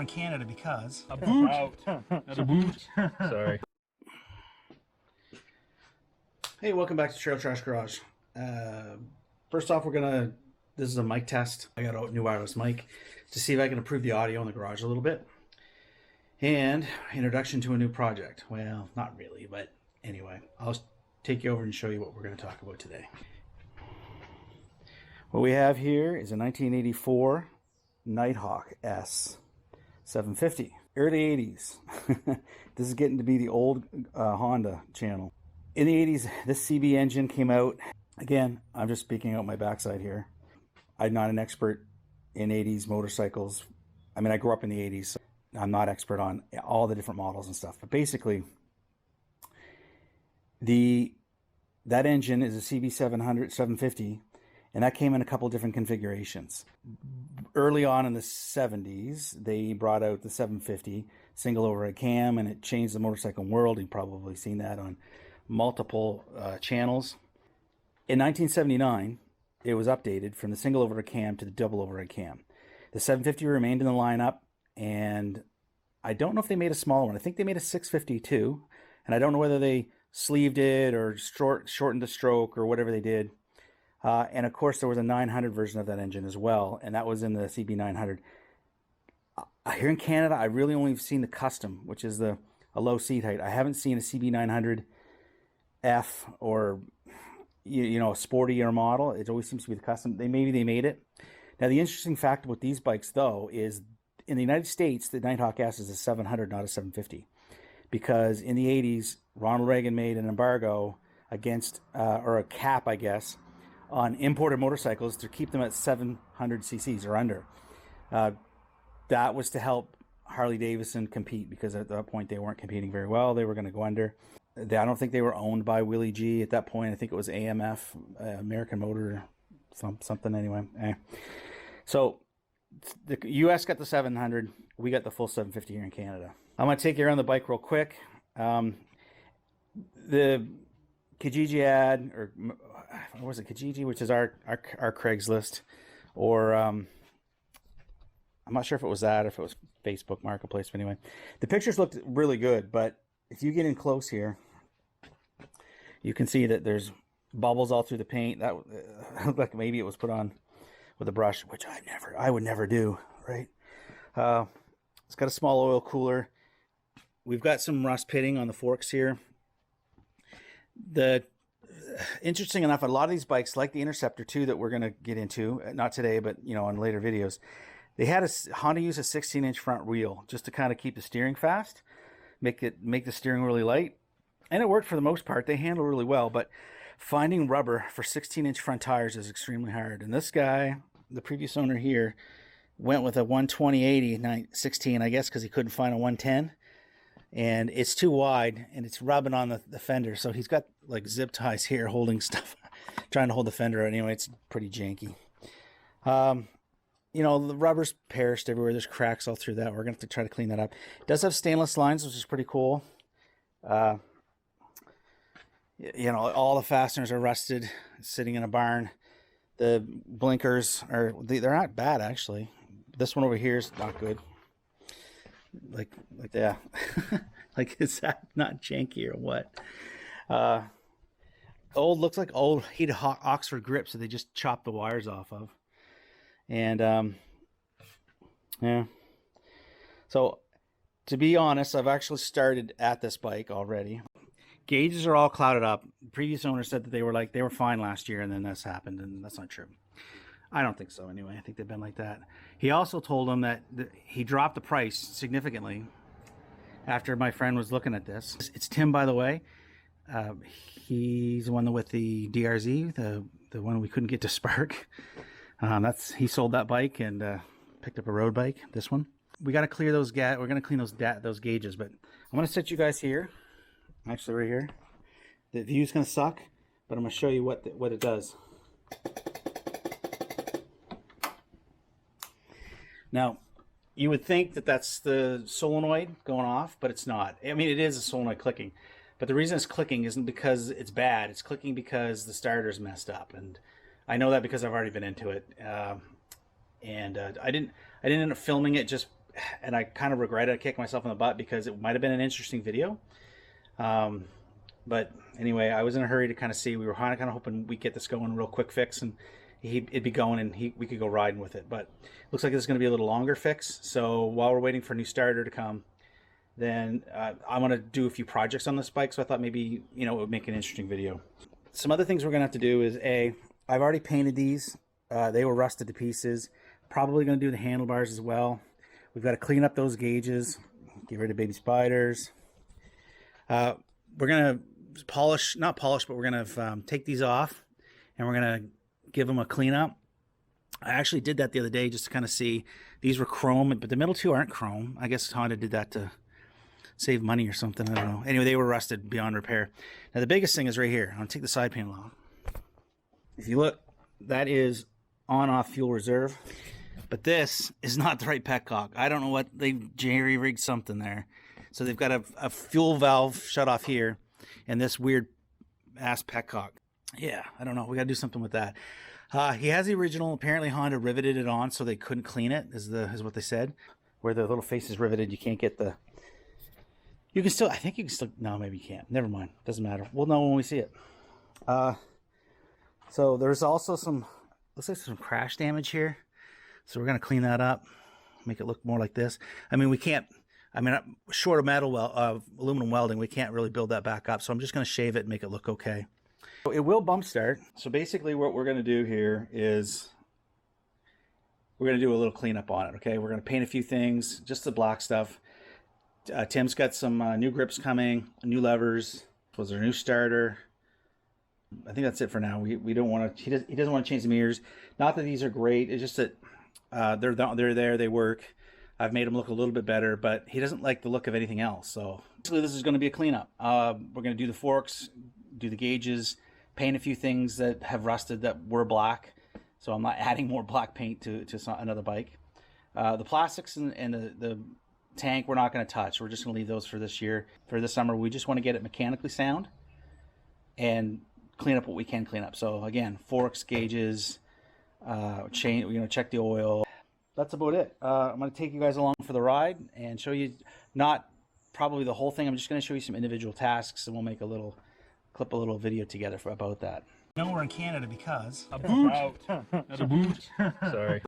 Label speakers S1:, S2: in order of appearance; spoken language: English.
S1: in Canada because...
S2: A boot! Not a boot. Sorry.
S1: Hey, welcome back to Trail Trash Garage. First off, this is a mic test. I got a new wireless mic to see if I can improve the audio in the garage a little bit. And introduction to a new project. Well, not really, but anyway, I'll take you over and show you what we're going to talk about today. What we have here is a 1984 Nightwawk S 750. Early 80s. This is getting to be the old Honda channel. In the 80s, this CB engine came out. Again, I'm just speaking out my backside here. I'm not an expert in 80s motorcycles. I mean, I grew up in the 80s, so I'm not expert on all the different models and stuff. But basically, that engine is a CB 750, and that came in a couple different configurations. Early on in the 70s, they brought out the 750 single overhead cam, and it changed the motorcycle world. You've probably seen that on multiple channels. In 1979, it was updated from the single overhead cam to the double overhead cam. The 750 remained in the lineup, and I don't know if they made a smaller one. I think they made a 650 too, and I don't know whether they sleeved it or shortened the stroke or whatever they did. And of course, there was a 900 version of that engine as well, and that was in the CB 900. Here in Canada, I really only have seen the custom, which is a low seat height. I haven't seen a CB 900 F or a sportier model. It always seems to be the custom. Maybe they made it. Now, the interesting fact about these bikes, though, is in the United States, the Nightwawk S is a 700, not a 750, because in the 80s, Ronald Reagan made an embargo against, or a cap, I guess, on imported motorcycles to keep them at 700 cc's or under. That was to help Harley Davidson compete, because at that point they weren't competing very well. They were going to go under. I don't think they were owned by Willie G at that point. I think it was AMF, American Motor, something anyway. So the US got the 700. We got the full 750 here in Canada. I'm going to take you around the bike real quick. The Kijiji ad, or what was it, Kijiji, which is our Craigslist, or I'm not sure if it was that or if it was Facebook Marketplace, but anyway. The pictures looked really good, but if you get in close here, you can see that there's bubbles all through the paint. That looked like maybe it was put on with a brush, which I would never do, right? It's got a small oil cooler. We've got some rust pitting on the forks here. Interesting enough, a lot of these bikes, like the Interceptor 2 that we're going to get into, not today, but in later videos, they had Honda use a 16-inch front wheel just to kind of keep the steering fast, make the steering really light, and it worked for the most part. They handle really well, but finding rubber for 16-inch front tires is extremely hard. And this guy, the previous owner here, went with a 120/80 16, I guess, because he couldn't find a 110. And it's too wide, and it's rubbing on the fender. So he's got like zip ties here holding stuff, trying to hold the fender. Anyway, it's pretty janky. The rubber's perished everywhere. There's cracks all through that. We're going to have to try to clean that up. It does have stainless lines, which is pretty cool. All the fasteners are rusted, sitting in a barn. The blinkers they're not bad, actually. This one over here is not good. Like that. Like, is that not janky or what? Looks like old heated Oxford grips that they just chopped the wires off of. And yeah. So to be honest, I've actually started at this bike already. Gauges are all clouded up. The previous owner said that they were fine last year, and then this happened, and that's not true. I don't think so anyway. I think they've been like that. He also told them that he dropped the price significantly after my friend was looking at this. It's Tim, by the way. He's the one with the DRZ, the one we couldn't get to spark. He sold that bike and picked up a road bike, this one. We got to clear those we're going to clean those gauges, but I'm going to set you guys here. Actually, right here. The view's going to suck, but I'm going to show you what it does. Now, you would think that that's the solenoid going off, but it's not. I mean, it is a solenoid clicking. But the reason it's clicking isn't because it's bad. It's clicking because the starter's messed up. And I know that because I've already been into it. I didn't end up filming it just and I kind of regret it. I kicked myself in the butt because it might have been an interesting video. But anyway, I was in a hurry to kind of see. We were kind of hoping we'd get this going real quick fix, and it'd be going, and we could go riding with it. But looks like this is going to be a little longer fix. So while we're waiting for a new starter to come, then I want to do a few projects on this bike. So I thought maybe, you know, it would make an interesting video. Some other things we're going to have to do is I've already painted these. They were rusted to pieces. Probably going to do the handlebars as well. We've got to clean up those gauges, get rid of baby spiders. We're going to not polish, but we're going to take these off, and we're going to give them a cleanup. I actually did that the other day just to kind of see. These were chrome, but the middle two aren't chrome. I guess Honda did that to save money or something. I don't know. Anyway, they were rusted beyond repair. Now, the biggest thing is right here. I'm going to take the side panel off. If you look, that is on-off fuel reserve. But this is not the right petcock. I don't know what, they've jerry-rigged something there. So they've got a fuel valve shut off here, and this weird ass petcock. Yeah, I don't know. We got to do something with that. He has the original. Apparently Honda riveted it on so they couldn't clean it, is what they said. Where the little face is riveted, you can't get the... You can still... I think you can still... No, maybe you can't. Never mind. Doesn't matter. We'll know when we see it. So there's also some... Looks like some crash damage here. So we're going to clean that up. Make it look more like this. I mean, we can't... I mean, short of aluminum welding, we can't really build that back up. So I'm just going to shave it and make it look okay. So it will bump start. So basically what we're going to do here is we're going to do a little cleanup on it, okay? We're going to paint a few things, just the black stuff. Tim's got some new grips coming, new levers. Was there a new starter? I think that's it for now. We don't want to... He doesn't want to change the mirrors. Not that these are great. It's just that they're there. They work. I've made them look a little bit better, but he doesn't like the look of anything else. So basically this is going to be a cleanup. We're going to do the forks, do the gauges, paint a few things that have rusted that were black. So I'm not adding more black paint to another bike. The plastics and the tank we're not going to touch. We're just going to leave those for this year. For this summer, we just want to get it mechanically sound and clean up what we can clean up. So again, forks, gauges, check the oil. That's about it. I'm going to take you guys along for the ride and show you, not probably the whole thing. I'm just going to show you some individual tasks, and we'll make clip a little video together about that. I know we're in Canada because...
S2: A boot! A boot! Sorry.